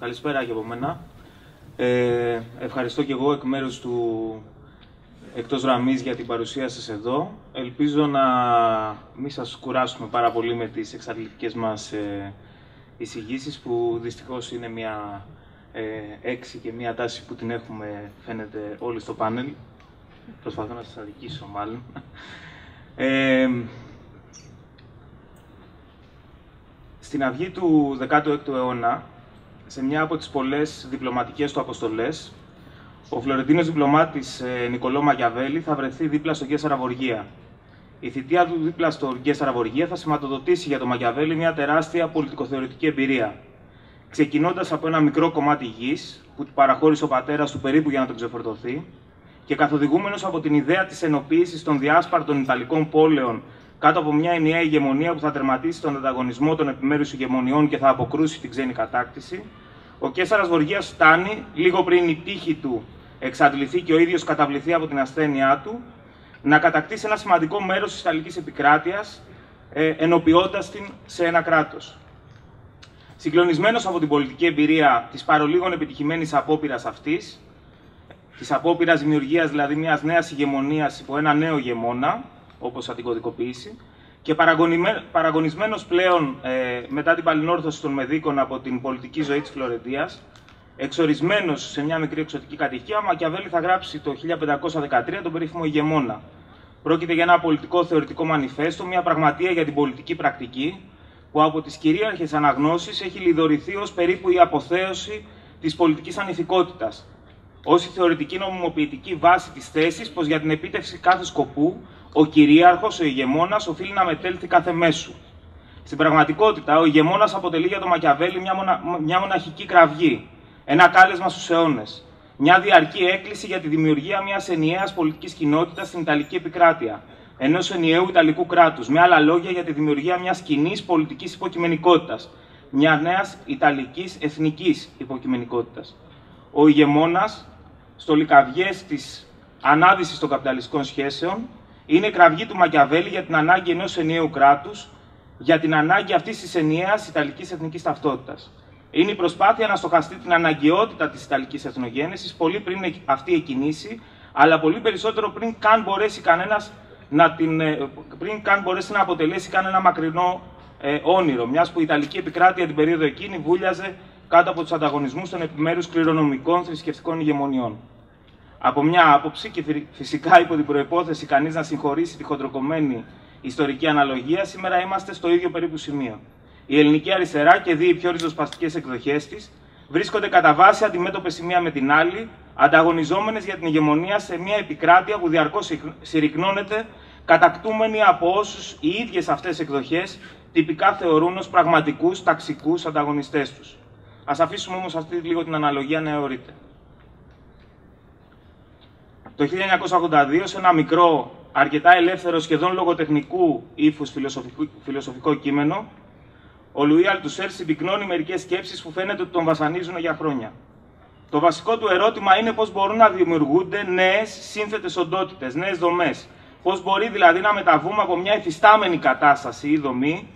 Καλησπέρα και από μένα. Ευχαριστώ και εγώ εκ μέρους του Εκτός Γραμμής για την παρουσία σας εδώ. Ελπίζω να μην σας κουράσουμε πάρα πολύ με τις εξαντλητικές μας εισηγήσεις, που δυστυχώς είναι μια έξι και μια τάση που την έχουμε, φαίνεται, όλοι στο πάνελ. Προσπαθώ να σας αδικήσω μάλλον. Στην αυγή του 16ου αιώνα, σε μια από τις πολλές διπλωματικές του αποστολές, ο φλωρεντίνος διπλωμάτης Νικολό Μακιαβέλη θα βρεθεί δίπλα στο Καίσαρα Βοργία. Η θητεία του δίπλα στο Καίσαρα Βοργία θα σηματοδοτήσει για τον Μακιαβέλη μια τεράστια πολιτικοθεωρητική εμπειρία. Ξεκινώντας από ένα μικρό κομμάτι γης που του παραχώρησε ο πατέρας του περίπου για να τον ξεφορτωθεί, και καθοδηγούμενος από την ιδέα της ενοποίησης των διάσπαρτων Ιταλικών πόλεων κάτω από μια ενιαία ηγεμονία που θα τερματίσει τον ανταγωνισμό των επιμέρους ηγεμονιών και θα αποκρούσει την ξένη κατάκτηση, ο Καίσαρας Βοργίας φτάνει, λίγο πριν η τύχη του εξαντληθεί και ο ίδιος καταβληθεί από την ασθένειά του, να κατακτήσει ένα σημαντικό μέρος της Ιταλικής επικράτειας, ενοποιώντας την σε ένα κράτος. Συγκλονισμένος από την πολιτική εμπειρία της παρολίγων επιτυχημένης απόπειρας αυτής, της απόπειρας δημιουργίας δηλαδή μιας νέας ηγεμονίας υπό ένα νέο ηγεμόνα, όπως θα την κωδικοποιήσει, και παραγωνισμένος πλέον μετά την παλινόρθωση των Μεδίκων από την πολιτική ζωή της Φλωρεντίας, εξορισμένος σε μια μικρή εξωτική κατοικία, ο Μακιαβέλη θα γράψει το 1513 τον περίφημο ηγεμόνα. Πρόκειται για ένα πολιτικό θεωρητικό μανιφέστο, μια πραγματεία για την πολιτική πρακτική, που από τις κυρίαρχες αναγνώσεις έχει λιδωρηθεί ως περίπου η αποθέωση της πολιτικής ανηθικότητας, ως η θεωρητική νομιμοποιητική βάση της θέσης πως για την επίτευξη κάθε σκοπού ο κυρίαρχος, ο ηγεμόνας, οφείλει να μετέλθει κάθε μέσου. Στην πραγματικότητα, ο ηγεμόνας αποτελεί για τον Μακιαβέλη μια μοναχική κραυγή, ένα κάλεσμα στους αιώνες, μια διαρκή έκκληση για τη δημιουργία μιας ενιαίας πολιτικής κοινότητας στην Ιταλική επικράτεια, ενός ενιαίου Ιταλικού κράτους, με άλλα λόγια για τη δημιουργία μιας κοινής πολιτικής υποκειμενικότητας, μια νέας Ιταλικής εθνικής υποκειμενικότητας. Ο ηγεμόνας, στολικαυγές της ανάδυσης των καπιταλιστικών σχέσεων, είναι η κραυγή του Μακιαβέλη για την ανάγκη ενός ενιαίου κράτους, για την ανάγκη αυτής της ενιαίας Ιταλικής εθνικής ταυτότητας. Είναι η προσπάθεια να στοχαστεί την αναγκαιότητα της Ιταλικής εθνογένεσης πολύ πριν αυτή εκκινήσει, αλλά πολύ περισσότερο πριν καν μπορέσει να αποτελέσει κανένα μακρινό όνειρο, μιας που η Ιταλική επικράτεια την περίοδο εκείνη βούλιαζε κάτω από τους ανταγωνισμούς των επιμέρους κληρονομικών θρησκευτικών ηγεμονιών. Από μια άποψη, και φυσικά υπό την προϋπόθεση κανείς να συγχωρήσει τη χοντροκομμένη ιστορική αναλογία, σήμερα είμαστε στο ίδιο περίπου σημείο. Η ελληνική αριστερά και δύο οι πιο ριζοσπαστικές εκδοχές της βρίσκονται κατά βάση αντιμέτωπες η μία με την άλλη, ανταγωνιζόμενες για την ηγεμονία σε μια επικράτεια που διαρκώς συρρικνώνεται, κατακτούμενη από όσους οι ίδιες αυτές εκδοχές τυπικά θεωρούν ως πραγματικούς ταξικούς ανταγωνιστές τους. Ας αφήσουμε όμως αυτή λίγο την αναλογία να αιωρείται. Το 1982, σε ένα μικρό, αρκετά ελεύθερο, σχεδόν λογοτεχνικού ύφους φιλοσοφικό κείμενο, ο Λουί Αλτουσέρ συμπυκνώνει μερικές σκέψεις που φαίνεται ότι τον βασανίζουν για χρόνια. Το βασικό του ερώτημα είναι πώς μπορούν να δημιουργούνται νέες σύνθετες οντότητες, νέες δομές. Πώς μπορεί δηλαδή να μεταβούμε από μια υφιστάμενη κατάσταση ή δομή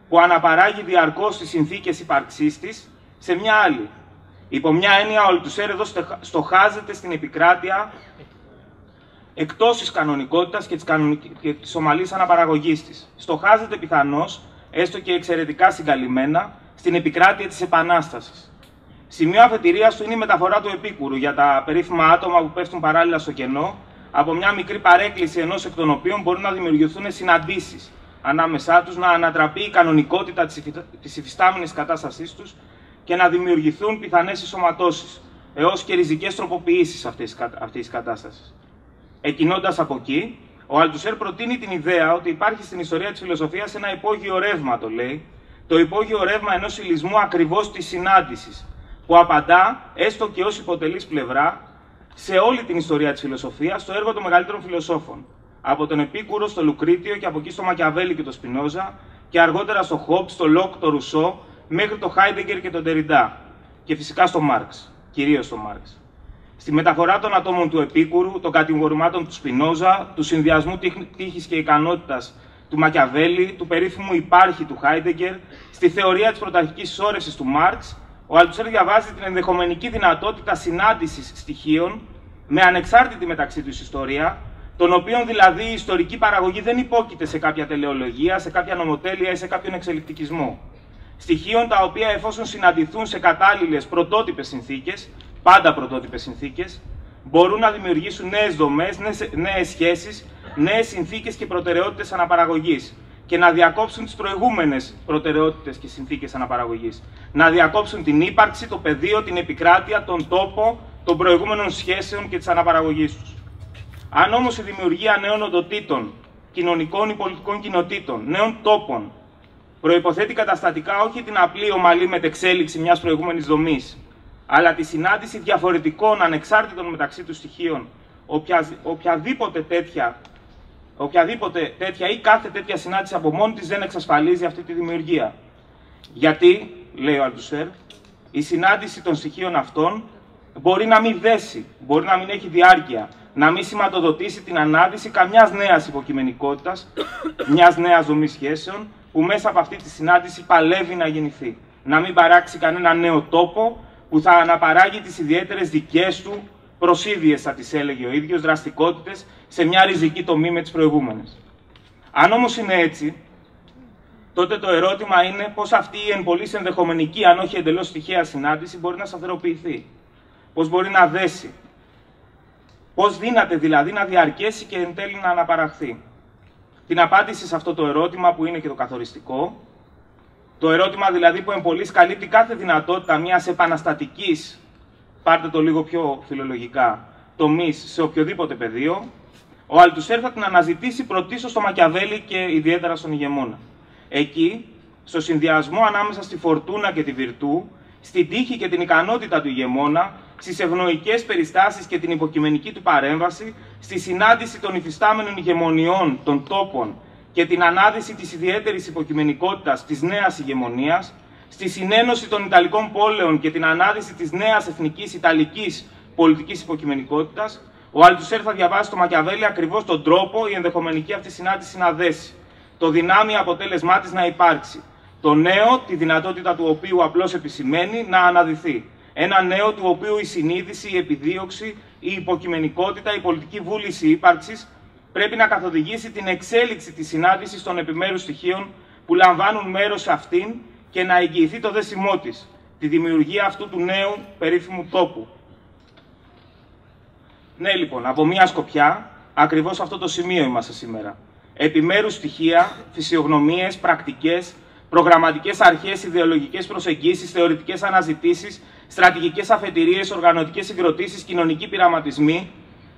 που αναπαράγει διαρκώς τις συνθήκες ύπαρξής της σε μια άλλη. Υπό μια έννοια, ο Αλτουσέρ εδώ στοχάζεται στην επικράτεια εκτός της κανονικότητας και της ομαλής αναπαραγωγής της. Στοχάζεται πιθανώς, έστω και εξαιρετικά συγκαλυμμένα, στην επικράτεια της Επανάστασης. Σημείο αφετηρίας του είναι η μεταφορά του Επίκουρου για τα περίφημα άτομα που πέφτουν παράλληλα στο κενό, από μια μικρή παρέκκληση ενός εκ των οποίων μπορούν να δημιουργηθούν συναντήσεις ανάμεσά τους, να ανατραπεί η κανονικότητα της υφιστάμενης κατάστασής τους και να δημιουργηθούν πιθανές ενσωματώσεις, έως και ριζικές τροποποιήσεις αυτής της κατάστασης. Εκκινώντας από εκεί, ο Αλτουσέρ προτείνει την ιδέα ότι υπάρχει στην ιστορία της φιλοσοφίας ένα υπόγειο ρεύμα, το λέει, το υπόγειο ρεύμα ενός υλισμού ακριβώς της συνάντησης, που απαντά, έστω και ως υποτελής πλευρά, σε όλη την ιστορία της φιλοσοφίας, στο έργο των μεγαλύτερων φιλοσόφων. Από τον Επίκουρο στο Λουκρίτιο και από εκεί στο Μακιαβέλη και το Σπινόζα, και αργότερα στο Χόμπς, στο Λοκ, το Ρουσό, μέχρι το Χάιντεγκερ και τον Τεριντά. Και φυσικά στο Μάρξ, κυρίως στο Μάρξ. Στη μεταφορά των ατόμων του Επίκουρου, των κατηγορημάτων του Σπινόζα, του συνδυασμού τύχης και ικανότητας του Μακιαβέλη, του περίφημου υπάρχει του Χάιντεγκερ, στη θεωρία της πρωταρχικής συσσόρευσης του Μάρξ, ο Αλτουσέρ διαβάζει την ενδεχομενική δυνατότητα συνάντησης στοιχείων με ανεξάρτητη μεταξύ τους ιστορία, των οποίων δηλαδή η ιστορική παραγωγή δεν υπόκειται σε κάποια τελεολογία, σε κάποια νομοτέλεια ή σε κάποιον εξελικτικισμό. Στοιχείων τα οποία, εφόσον συναντηθούν σε κατάλληλες πρωτότυπες συνθήκες, πάντα πρωτότυπες συνθήκες, μπορούν να δημιουργήσουν νέες δομές, νέες σχέσεις, νέες συνθήκες και προτεραιότητες αναπαραγωγής και να διακόψουν τις προηγούμενες προτεραιότητες και συνθήκες αναπαραγωγής. Να διακόψουν την ύπαρξη, το πεδίο, την επικράτεια, τον τόπο των προηγούμενων σχέσεων και της αναπαραγωγής τους. Αν όμως η δημιουργία νέων οντοτήτων, κοινωνικών ή πολιτικών κοινοτήτων, νέων τόπων, προϋποθέτει καταστατικά όχι την απλή ομαλή μετεξέλιξη μιας προηγούμενης δομής, αλλά τη συνάντηση διαφορετικών ανεξάρτητων μεταξύ τους στοιχείων, οποιαδήποτε τέτοια ή κάθε τέτοια συνάντηση από μόνη της δεν εξασφαλίζει αυτή τη δημιουργία. Γιατί, λέει ο Αλτουσέρ, η συνάντηση των στοιχείων αυτών μπορεί να μην δέσει, μπορεί να μην έχει διάρκεια, να μην σηματοδοτήσει την ανάδυση καμιάς νέας υποκειμενικότητας, μιας νέας δομής σχέσεων, που μέσα από αυτή τη συνάντηση παλεύει να γεννηθεί. Να μην παράξει κανένα νέο τόπο που θα αναπαράγει τις ιδιαίτερες δικές του προσίδιες, θα τις έλεγε ο ίδιος, δραστικότητες σε μια ριζική τομή με τις προηγούμενες. Αν όμως είναι έτσι, τότε το ερώτημα είναι πώς αυτή η εν πολλοίς ενδεχομενική, αν όχι εντελώς τυχαία συνάντηση, μπορεί να σταθεροποιηθεί. Πώς μπορεί να δέσει. Πώς δύναται δηλαδή να διαρκέσει και εν τέλει να αναπαραχθεί. Την απάντηση σε αυτό το ερώτημα, που είναι και το καθοριστικό, το ερώτημα δηλαδή που εν πολλοίς καλύπτει κάθε δυνατότητα μιας επαναστατικής, πάρτε το λίγο πιο φιλολογικά, τομής σε οποιοδήποτε πεδίο, ο Αλτουσέρ θα την αναζητήσει πρωτίστως στο Μακιαβέλη και ιδιαίτερα στον ηγεμόνα. Εκεί, στο συνδυασμό ανάμεσα στη φορτούνα και τη βιρτού, στην τύχη και την ικανότητα του ηγεμόνα, στις ευνοϊκές περιστάσεις και την υποκειμενική του παρέμβαση, στη συνάντηση των υφιστάμενων ηγεμονιών των τόπων και την ανάδυση της ιδιαίτερης υποκειμενικότητας της νέας ηγεμονίας, στη συνένωση των Ιταλικών πόλεων και την ανάδυση της νέας εθνικής Ιταλικής πολιτικής υποκειμενικότητας, ο Αλτουσέρ θα διαβάσει στο Μακιαβέλη ακριβώς τον τρόπο η ενδεχομενική αυτή συνάντηση να δέσει, το δυνάμει αποτέλεσμά της να υπάρξει, το νέο, τη δυνατότητα του οποίου απλώς επισημαίνει, να αναδυθεί. Ένα νέο του οποίου η συνείδηση, η επιδίωξη, η υποκειμενικότητα, η πολιτική βούληση ύπαρξης πρέπει να καθοδηγήσει την εξέλιξη της συνάντησης των επιμέρους στοιχείων που λαμβάνουν μέρος σε αυτήν και να εγγυηθεί το δέσιμό της, τη δημιουργία αυτού του νέου περίφημου τόπου. Ναι, λοιπόν, από μία σκοπιά, ακριβώς αυτό το σημείο είμαστε σήμερα. Επιμέρους στοιχεία, φυσιογνωμίες, πρακτικές, προγραμματικές αρχές, ιδεολογικές προσεγγίσεις, θεωρητικές αναζητήσεις, στρατηγικές αφετηρίες, οργανωτικές συγκροτήσεις, κοινωνικοί πειραματισμοί,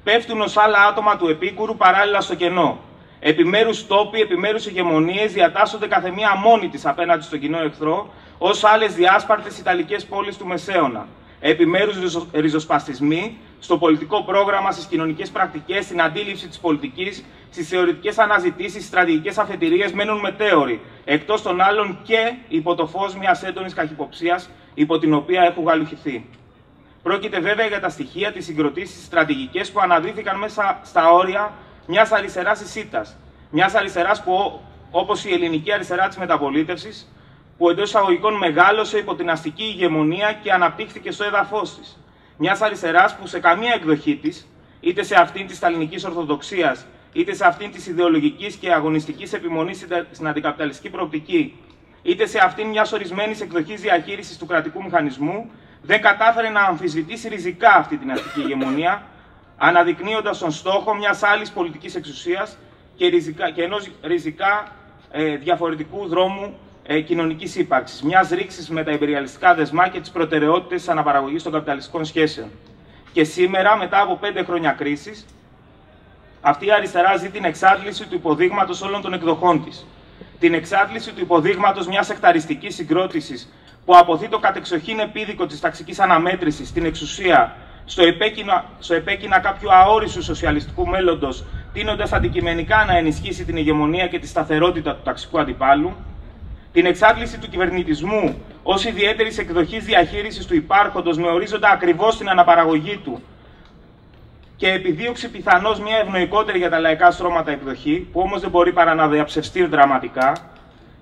πέφτουν ως άλλα άτομα του επίκουρου παράλληλα στο κενό. Επιμέρους τόποι, επιμέρους ηγεμονίες διατάσσονται καθεμία μόνη της απέναντι στον κοινό εχθρό, ως άλλες διάσπαρτες Ιταλικές πόλεις του Μεσαίωνα. Επιμέρους ριζοσπαστισμοί στο πολιτικό πρόγραμμα, στις κοινωνικές πρακτικές, στην αντίληψη της πολιτικής, στις θεωρητικές αναζητήσεις, στις στρατηγικές αφετηρίες μένουν μετέωροι, εκτός των άλλων και υπό το φως μιας έντονης καχυποψίας υπό την οποία έχουν γαλουχηθεί. Πρόκειται βέβαια για τα στοιχεία, τις συγκροτήσεις στρατηγικές που αναδύθηκαν μέσα στα όρια μιας αριστεράς εισήτας. Μιας αριστεράς που, όπως η ελληνική αριστερά της μεταπολίτευσης, που εντός εισαγωγικών μεγάλωσε υπό την αστική ηγεμονία και αναπτύχθηκε στο έδαφος της. Μιας αριστεράς που σε καμία εκδοχή της, είτε σε αυτήν της σταλινικής ορθοδοξίας, είτε σε αυτήν της ιδεολογικής και αγωνιστικής επιμονής στην αντικαπιταλιστική προοπτική, είτε σε αυτήν μιας ορισμένης εκδοχής διαχείρισης του κρατικού μηχανισμού, δεν κατάφερε να αμφισβητήσει ριζικά αυτή την αστική ηγεμονία, αναδεικνύοντας τον στόχο μιας άλλης πολιτικής εξουσίας και ενός ριζικά διαφορετικού δρόμου κοινωνικής ύπαρξης, μιας ρήξης με τα υπεριαλιστικά δεσμά και τις προτεραιότητες της αναπαραγωγής των καπιταλιστικών σχέσεων. Και σήμερα, μετά από 5 χρόνια κρίσης, αυτή η αριστερά ζει την εξάντληση του υποδείγματος όλων των εκδοχών της. Την εξάντληση του υποδείγματος μιας εκταριστικής συγκρότησης που αποθεί το κατεξοχήν επίδικο της ταξικής αναμέτρησης στην εξουσία, στο επέκεινα κάποιου αόρισου σοσιαλιστικού μέλλοντος, τείνοντας αντικειμενικά να ενισχύσει την ηγεμονία και τη σταθερότητα του ταξικού αντιπάλου. Την εξάντληση του κυβερνητισμού ως ιδιαίτερης εκδοχής διαχείρισης του υπάρχοντος με ορίζοντα ακριβώς την αναπαραγωγή του και επιδίωξη πιθανώς μια ευνοϊκότερη για τα λαϊκά στρώματα εκδοχή, που όμως δεν μπορεί παρά να διαψευστεί δραματικά.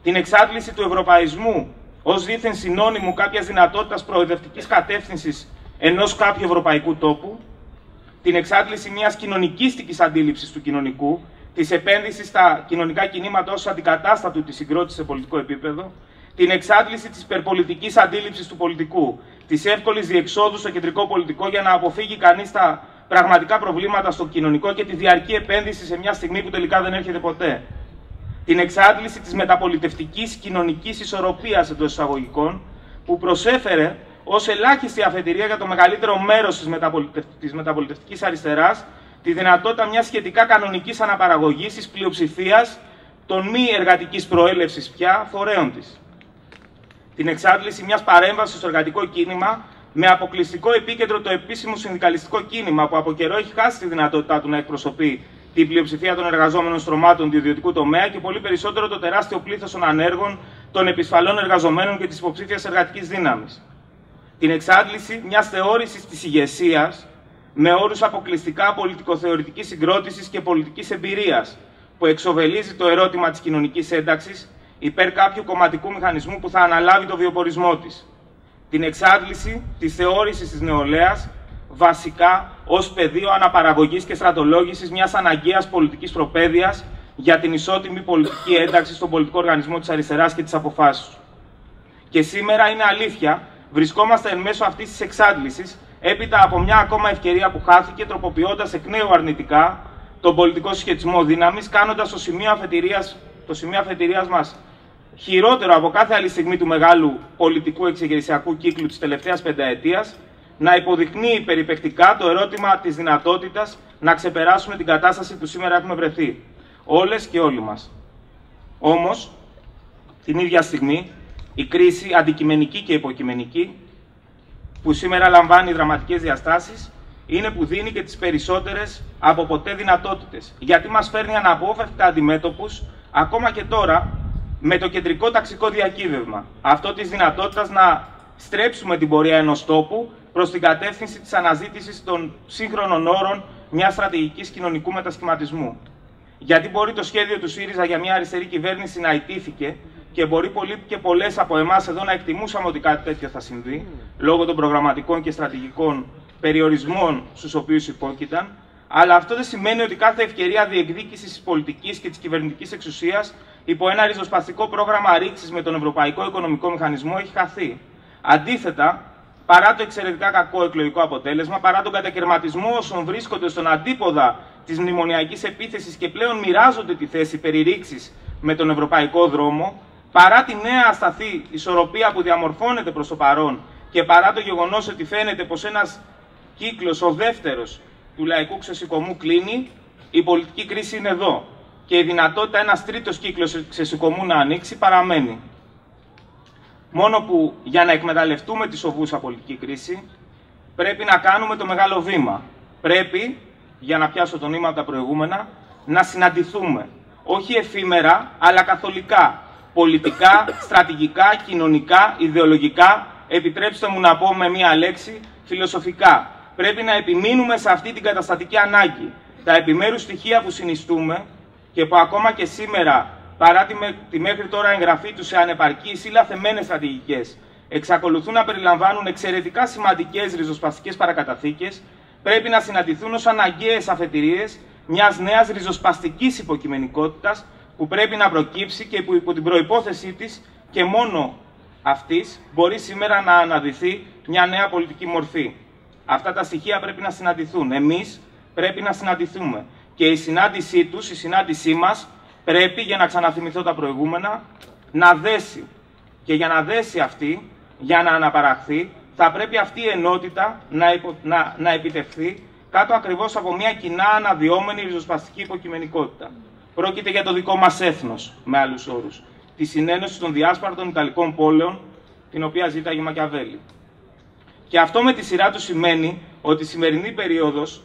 Την εξάντληση του ευρωπαϊσμού ως δίθεν συνώνυμου κάποιας δυνατότητας προοδευτικής κατεύθυνσης ενός κάποιου ευρωπαϊκού τόπου, την εξάντληση μιας κοινωνικίστικης αντίληψης του κοινωνικού, της επένδυσης στα κοινωνικά κινήματα ως αντικατάστατου της συγκρότησης σε πολιτικό επίπεδο, την εξάντληση της υπερπολιτικής αντίληψης του πολιτικού, της εύκολης διεξόδου στο κεντρικό πολιτικό για να αποφύγει κανείς τα πραγματικά προβλήματα στο κοινωνικό και τη διαρκή επένδυση σε μια στιγμή που τελικά δεν έρχεται ποτέ. Την εξάντληση της μεταπολιτευτικής κοινωνικής ισορροπίας εντός εισαγωγικών, που προσέφερε ως ελάχιστη αφετηρία για το μεγαλύτερο μέρος της μεταπολιτευτικής αριστεράς τη δυνατότητα μιας σχετικά κανονικής αναπαραγωγής της πλειοψηφίας των μη εργατικής προέλευσης πια φορέων της. Την εξάντληση μιας παρέμβασης στο εργατικό κίνημα με αποκλειστικό επίκεντρο το επίσημο συνδικαλιστικό κίνημα, που από καιρό έχει χάσει τη δυνατότητά του να εκπροσωπεί την πλειοψηφία των εργαζόμενων στρωμάτων του ιδιωτικού τομέα και πολύ περισσότερο το τεράστιο πλήθος των ανέργων, των επισφαλών εργαζομένων και της υποψήφιας εργατικής δύναμης. Την εξάντληση μιας θεώρησης της ηγεσίας με όρους αποκλειστικά πολιτικοθεωρητικής συγκρότησης και πολιτικής εμπειρίας, που εξοβελίζει το ερώτημα της κοινωνικής ένταξης υπέρ κάποιου κομματικού μηχανισμού που θα αναλάβει το βιοπορισμό της. Την εξάντληση της θεώρησης της νεολαίας βασικά ως πεδίο αναπαραγωγής και στρατολόγησης μιας αναγκαίας πολιτικής προπαίδειας για την ισότιμη πολιτική ένταξη στον πολιτικό οργανισμό της αριστεράς και τις αποφάσεις του. Και σήμερα είναι αλήθεια, βρισκόμαστε εν μέσω αυτής της εξάντλησης, έπειτα από μια ακόμα ευκαιρία που χάθηκε, τροποποιώντας εκ νέου αρνητικά τον πολιτικό συσχετισμό δύναμης, κάνοντας το σημείο αφετηρίας μας χειρότερο από κάθε άλλη στιγμή του μεγάλου πολιτικού εξεγερσιακού κύκλου της τελευταίας πενταετίας, να υποδεικνύει περιπεκτικά το ερώτημα της δυνατότητας να ξεπεράσουμε την κατάσταση που σήμερα έχουμε βρεθεί. Όλες και όλοι μας. Όμως, την ίδια στιγμή, η κρίση αντικειμενική και υποκειμενική, που σήμερα λαμβάνει δραματικές διαστάσεις, είναι που δίνει και τις περισσότερες από ποτέ δυνατότητες. Γιατί μας φέρνει αναπόφευκτα αντιμέτωπους, ακόμα και τώρα, με το κεντρικό ταξικό διακύβευμα. Αυτό της δυνατότητας να στρέψουμε την πορεία ενός τόπου προς την κατεύθυνση της αναζήτησης των σύγχρονων όρων μιας στρατηγικής κοινωνικού μετασχηματισμού. Γιατί μπορεί το σχέδιο του ΣΥΡΙΖΑ για μια αριστερή κυβέρνηση να ιτήθηκε και μπορεί πολλοί και πολλές από εμάς εδώ να εκτιμούσαμε ότι κάτι τέτοιο θα συμβεί, λόγω των προγραμματικών και στρατηγικών περιορισμών στους οποίους υπόκειταν, αλλά αυτό δεν σημαίνει ότι κάθε ευκαιρία διεκδίκησης της πολιτικής και της κυβερνητικής εξουσίας υπό ένα ριζοσπαστικό πρόγραμμα ρήξης με τον Ευρωπαϊκό Οικονομικό Μηχανισμό έχει χαθεί. Αντίθετα, παρά το εξαιρετικά κακό εκλογικό αποτέλεσμα, παρά τον κατακαιρματισμό όσων βρίσκονται στον αντίποδα της μνημονιακής επίθεσης και πλέον μοιράζονται τη θέση περί ρήξης με τον ευρωπαϊκό δρόμο, παρά τη νέα ασταθή ισορροπία που διαμορφώνεται προς το παρόν και παρά το γεγονός ότι φαίνεται πως ένας κύκλος, ο δεύτερος του λαϊκού ξεσηκωμού κλείνει, η πολιτική κρίση είναι εδώ και η δυνατότητα ένας τρίτος κύκλος ξεσηκωμού να ανοίξει παραμένει. Μόνο που για να εκμεταλλευτούμε τη σοβούσα πολιτική κρίση πρέπει να κάνουμε το μεγάλο βήμα. Πρέπει, για να πιάσω το νήμα από τα προηγούμενα, να συναντηθούμε. Όχι εφήμερα, αλλά καθολικά. Πολιτικά, στρατηγικά, κοινωνικά, ιδεολογικά, επιτρέψτε μου να πω με μία λέξη, φιλοσοφικά. Πρέπει να επιμείνουμε σε αυτή την καταστατική ανάγκη. Τα επιμέρους στοιχεία που συνιστούμε και που ακόμα και σήμερα, παρά τη μέχρι τώρα εγγραφή τους σε ανεπαρκείς ή λαθεμένες στρατηγικές, εξακολουθούν να περιλαμβάνουν εξαιρετικά σημαντικές ριζοσπαστικές παρακαταθήκες, πρέπει να συναντηθούν ως αναγκαίες αφετηρίες μιας νέας ριζοσπαστικής υποκειμενικότητας που πρέπει να προκύψει και που υπό την προϋπόθεσή της και μόνο αυτής μπορεί σήμερα να αναδυθεί μια νέα πολιτική μορφή. Αυτά τα στοιχεία πρέπει να συναντηθούν. Εμείς πρέπει να συναντηθούμε. Και η συνάντησή τους, η συνάντησή μας, πρέπει, για να ξαναθυμηθώ τα προηγούμενα, να δέσει. Και για να δέσει αυτή, για να αναπαραχθεί, θα πρέπει αυτή η ενότητα να επιτευχθεί κάτω ακριβώς από μια κοινά αναδυόμενη ριζοσπαστική υποκειμενικότητα. Πρόκειται για το δικό μας έθνος, με άλλους όρους. Τη συνένωση των διάσπαρτων Ιταλικών πόλεων, την οποία ζήταγε Μακιαβέλη. Και αυτό με τη σειρά του σημαίνει ότι η σημερινή περίοδος,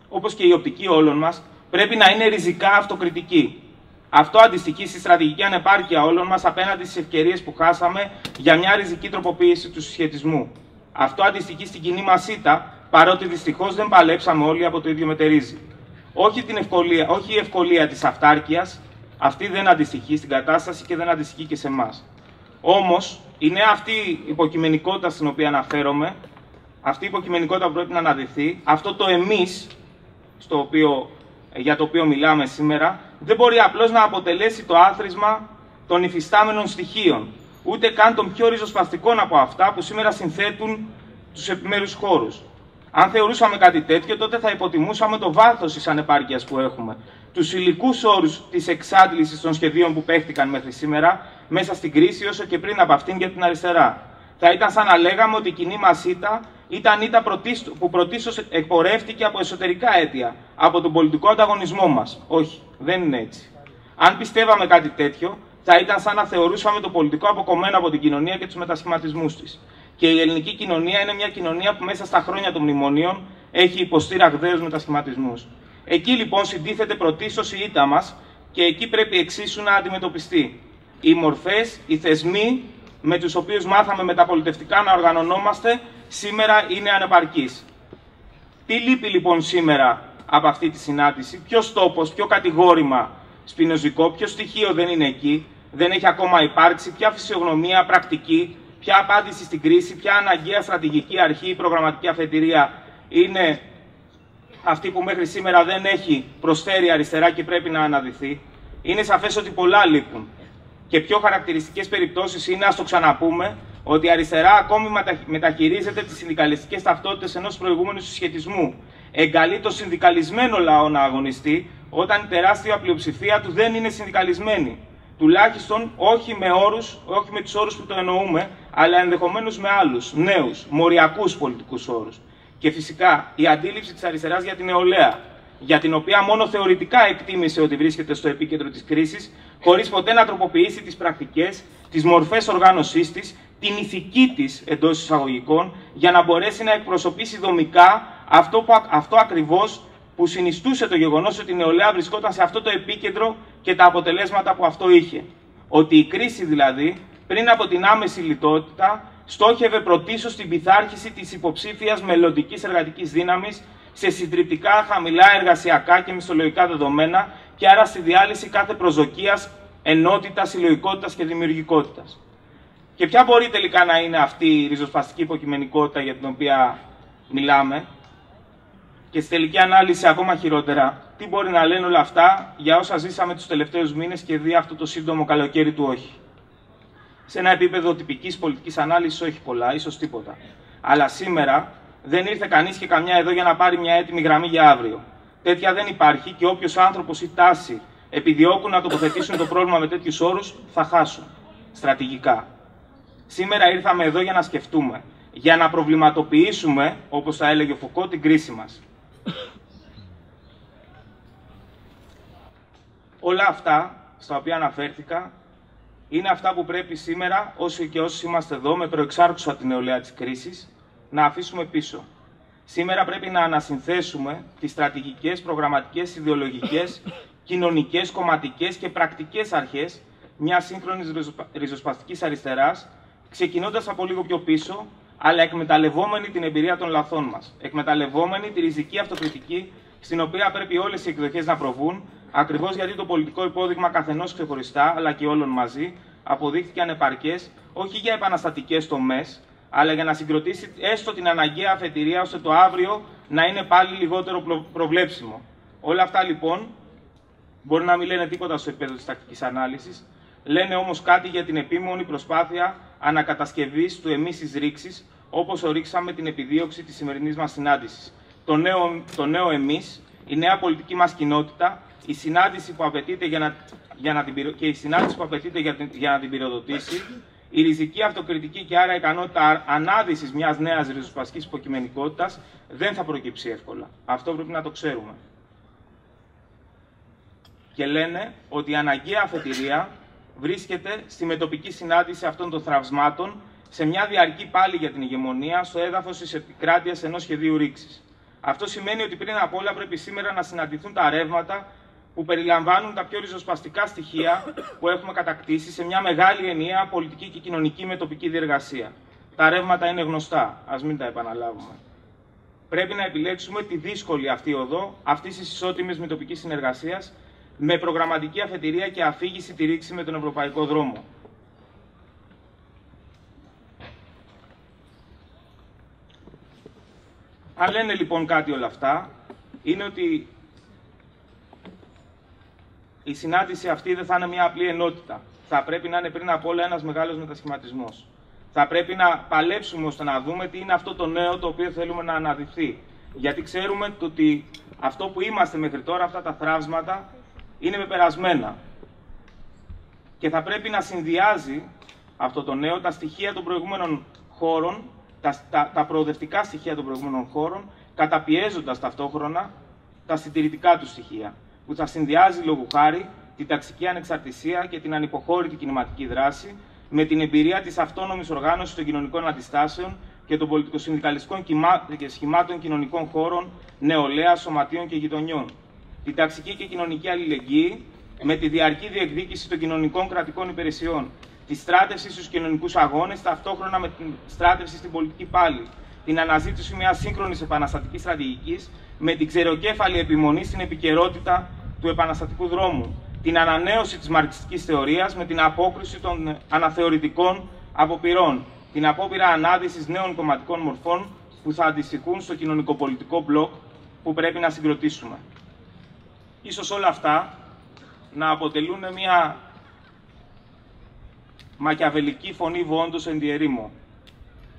όπως και η οπτική όλων μας, πρέπει να είναι ριζικά αυτοκριτική. Αυτό αντιστοιχεί στη στρατηγική ανεπάρκεια όλων μας απέναντι στις ευκαιρίες που χάσαμε για μια ριζική τροποποίηση του συσχετισμού. Αυτό αντιστοιχεί στην κοινή μας ήττα, παρότι δυστυχώς δεν παλέψαμε όλοι από το ίδιο μετερίζει. Όχι η ευκολία της αυτάρκειας, αυτή δεν αντιστοιχεί στην κατάσταση και δεν αντιστοιχεί και σε εμάς. Όμως, είναι αυτή η υποκειμενικότητα στην οποία αναφέρομαι, αυτή η υποκειμενικότητα που πρέπει να αναδειχθεί, αυτό το εμείς, για το οποίο μιλάμε σήμερα, δεν μπορεί απλώς να αποτελέσει το άθροισμα των υφιστάμενων στοιχείων, ούτε καν των πιο ριζοσπαστικών από αυτά που σήμερα συνθέτουν τους επιμέρους χώρους. Αν θεωρούσαμε κάτι τέτοιο, τότε θα υποτιμούσαμε το βάθος της ανεπάρκειας που έχουμε, τους υλικούς όρους της εξάντλησης των σχεδίων που παίχτηκαν μέχρι σήμερα, μέσα στην κρίση, όσο και πριν από αυτήν για την αριστερά. Θα ήταν σαν να λέγαμε ότι η κοινή μας ήττα ήταν ήττα που πρωτίστως εκπορεύτηκε από εσωτερικά αίτια, από τον πολιτικό ανταγωνισμό μας. Όχι, δεν είναι έτσι. Αν πιστεύαμε κάτι τέτοιο, θα ήταν σαν να θεωρούσαμε το πολιτικό αποκομμένο από την κοινωνία και τους μετασχηματισμούς της. Και η ελληνική κοινωνία είναι μια κοινωνία που μέσα στα χρόνια των μνημονίων έχει υποστεί ραγδαίους μετασχηματισμούς. Εκεί λοιπόν συντίθεται πρωτίστως η ήττα μας και εκεί πρέπει εξίσου να αντιμετωπιστεί. Οι μορφές, οι θεσμοί με τους οποίους μάθαμε μεταπολιτευτικά να οργανωνόμαστε σήμερα είναι ανεπαρκείς. Τι λείπει λοιπόν σήμερα από αυτή τη συνάντηση, ποιος τόπος, ποιο κατηγόρημα σπινοζικό, ποιο στοιχείο δεν είναι εκεί, δεν έχει ακόμα υπάρξει, ποια φυσιογνωμία, πρακτική, ποια απάντηση στην κρίση, ποια αναγκαία στρατηγική αρχή ή προγραμματική αφετηρία είναι αυτή που μέχρι σήμερα δεν έχει προσφέρει η αριστερά και πρέπει να αναδυθεί. Είναι σαφές ότι πολλά λείπουν. Και πιο χαρακτηριστικές περιπτώσεις είναι, ας το ξαναπούμε, ότι η αριστερά ακόμη μεταχειρίζεται τις συνδικαλιστικές ταυτότητες ενός προηγούμενου συσχετισμού. Εγκαλεί το συνδικαλισμένο λαό να αγωνιστεί, όταν η τεράστια πλειοψηφία του δεν είναι συνδικαλισμένη. Τουλάχιστον όχι με τους όρους που το εννοούμε, αλλά ενδεχομένως με άλλους, νέους, μοριακούς πολιτικούς όρους. Και φυσικά η αντίληψη της αριστεράς για την νεολαία, για την οποία μόνο θεωρητικά εκτίμησε ότι βρίσκεται στο επίκεντρο της κρίσης, χωρίς ποτέ να τροποποιήσει τις πρακτικές, τις μορφές οργάνωσής της, την ηθική της εντός εισαγωγικών, για να μπορέσει να εκπροσωπήσει δομικά αυτό ακριβώς που συνιστούσε το γεγονός ότι η νεολαία βρισκόταν σε αυτό το επίκεντρο και τα αποτελέσματα που αυτό είχε. Ότι η κρίση δηλαδή, πριν από την άμεση λιτότητα, στόχευε πρωτίστως στην πειθάρχηση της υποψήφιας μελλοντικής εργατικής δύναμης σε συντριπτικά χαμηλά εργασιακά και μισθολογικά δεδομένα και άρα στη διάλυση κάθε προσδοκίας, ενότητας, συλλογικότητας και δημιουργικότητας. Και ποια μπορεί τελικά να είναι αυτή η ριζοσπαστική υποκειμενικότητα για την οποία μιλάμε, και στη τελική ανάλυση ακόμα χειρότερα, τι μπορεί να λένε όλα αυτά για όσα ζήσαμε τους τελευταίους μήνες και δει αυτό το σύντομο καλοκαίρι του όχι. Σε ένα επίπεδο τυπικής πολιτικής ανάλυσης, όχι πολλά, ίσως τίποτα. Αλλά σήμερα δεν ήρθε κανείς και καμιά εδώ για να πάρει μια έτοιμη γραμμή για αύριο. Τέτοια δεν υπάρχει και όποιος άνθρωπος ή τάση επιδιώκουν να τοποθετήσουν το πρόβλημα με τέτοιους όρους, θα χάσουν. Στρατηγικά. Σήμερα ήρθαμε εδώ για να σκεφτούμε, για να προβληματοποιήσουμε, όπως θα έλεγε ο Φουκώ, την κρίση μας. Όλα αυτά, στα οποία αναφέρθηκα, είναι αυτά που πρέπει σήμερα, όσοι και όσοι είμαστε εδώ, με προεξάρχουσα την νεολαία της κρίσης, να αφήσουμε πίσω. Σήμερα πρέπει να ανασυνθέσουμε τις στρατηγικές, προγραμματικές, ιδεολογικές, κοινωνικές, κομματικές και πρακτικές αρχές μιας σύγχρονης ριζοσπαστικής αριστεράς, ξεκινώντας από λίγο πιο πίσω, αλλά εκμεταλλευόμενοι την εμπειρία των λαθών μας. Εκμεταλλευόμενοι τη ριζική αυτοκριτική, στην οποία πρέπει όλες οι εκδοχές να προβούν, ακριβώς γιατί το πολιτικό υπόδειγμα καθενός ξεχωριστά, αλλά και όλων μαζί, αποδείχθηκε ανεπαρκές, όχι για επαναστατικές τομές, αλλά για να συγκροτήσει έστω την αναγκαία αφετηρία, ώστε το αύριο να είναι πάλι λιγότερο προβλέψιμο. Όλα αυτά λοιπόν μπορεί να μην λένε τίποτα στο επίπεδο της τακτικής ανάλυσης, λένε όμως κάτι για την επίμονη προσπάθεια ανακατασκευής του εμείς της ρήξης, όπως ορίξαμε την επιδίωξη της σημερινής μας συνάντησης. Το νέο εμείς, η νέα πολιτική μας κοινότητα, η συνάντηση που απαιτείται για να την πυροδοτήσει, η ριζική αυτοκριτική και άρα η ικανότητα ανάδυσης μιας νέας ριζοσπαστικής υποκειμενικότητας δεν θα προκύψει εύκολα. Αυτό πρέπει να το ξέρουμε. Και λένε ότι η αναγκαία αφετηρία βρίσκεται στη μετοπική συνάντηση αυτών των θραυσμάτων, σε μια διαρκή πάλι για την ηγεμονία στο έδαφος της επικράτειας ενός σχεδίου ρήξης. Αυτό σημαίνει ότι πριν απ' όλα πρέπει σήμερα να συναντηθούν τα ρεύματα που περιλαμβάνουν τα πιο ριζοσπαστικά στοιχεία που έχουμε κατακτήσει σε μια μεγάλη ενιαία πολιτική και κοινωνική μετοπική διεργασία. Τα ρεύματα είναι γνωστά, ας μην τα επαναλάβουμε. Πρέπει να επιλέξουμε τη δύσκολη αυτή οδό αυτής της ισότιμης μετοπικής συνεργασίας, με προγραμματική αφετηρία και αφήγηση τη ρήξη με τον ευρωπαϊκό δρόμο. Αν λένε λοιπόν κάτι όλα αυτά, είναι ότι η συνάντηση αυτή δεν θα είναι μια απλή ενότητα. Θα πρέπει να είναι πριν απ' όλα ένας μεγάλος μετασχηματισμός. Θα πρέπει να παλέψουμε ώστε να δούμε τι είναι αυτό το νέο το οποίο θέλουμε να αναδειχθεί. Γιατί ξέρουμε ότι αυτό που είμαστε μέχρι τώρα, αυτά τα θραύσματα, είναι πεπερασμένα. Και θα πρέπει να συνδυάζει αυτό το νέο τα στοιχεία των προηγούμενων χώρων, τα προοδευτικά στοιχεία των προηγούμενων χώρων, καταπιέζοντας ταυτόχρονα τα συντηρητικά του στοιχεία, που θα συνδυάζει λόγου χάρη την ταξική ανεξαρτησία και την ανυποχώρητη κινηματική δράση με την εμπειρία της αυτόνομης οργάνωσης των κοινωνικών αντιστάσεων και των πολιτικοσυνδικαλιστικών σχημάτων κοινωνικών χώρων, νεολαίας, σωματείων και γειτονιών. Την ταξική και κοινωνική αλληλεγγύη με τη διαρκή διεκδίκηση των κοινωνικών κρατικών υπηρεσιών. Τη στράτευση στους κοινωνικούς αγώνες, ταυτόχρονα με την στράτευση στην πολιτική πάλη. Την αναζήτηση μιας σύγχρονης επαναστατικής στρατηγικής με την ξεροκέφαλη επιμονή στην επικαιρότητα του επαναστατικού δρόμου. Την ανανέωση της μαρξιστικής θεωρίας με την απόκριση των αναθεωρητικών αποπειρών. Την απόπειρα ανάδυσης νέων κομματικών μορφών που θα αντιστοιχούν στο κοινωνικοπολιτικό μπλοκ που πρέπει να συγκροτήσουμε. Ίσως όλα αυτά να αποτελούν μια μακιαβελική φωνή βόντος εν διερήμο.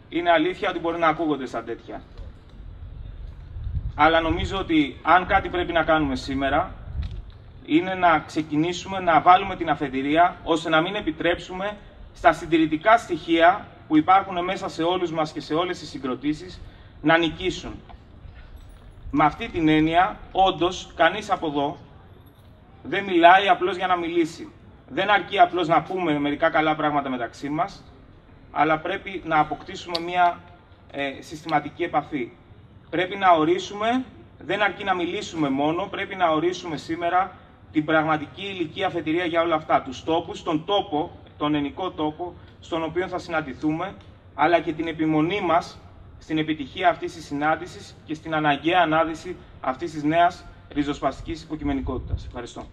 Είναι αλήθεια ότι μπορεί να ακούγονται σαν τέτοια. Αλλά νομίζω ότι αν κάτι πρέπει να κάνουμε σήμερα, είναι να ξεκινήσουμε να βάλουμε την αφετηρία, ώστε να μην επιτρέψουμε στα συντηρητικά στοιχεία που υπάρχουν μέσα σε όλους μας και σε όλες τις συγκροτήσεις να νικήσουν. Με αυτή την έννοια, όντως, κανείς από εδώ δεν μιλάει απλώς για να μιλήσει. Δεν αρκεί απλώς να πούμε μερικά καλά πράγματα μεταξύ μας, αλλά πρέπει να αποκτήσουμε μια συστηματική επαφή. Πρέπει να ορίσουμε, δεν αρκεί να μιλήσουμε μόνο, πρέπει να ορίσουμε σήμερα την πραγματική υλική αφετηρία για όλα αυτά. Τους τόπους, τον τόπο, τον ενικό τόπο, στον οποίο θα συναντηθούμε, αλλά και την επιμονή μας στην επιτυχία αυτής της συνάντησης και στην αναγκαία ανάδυση αυτής της νέας ριζοσπαστικής υποκειμενικότητας. Ευχαριστώ.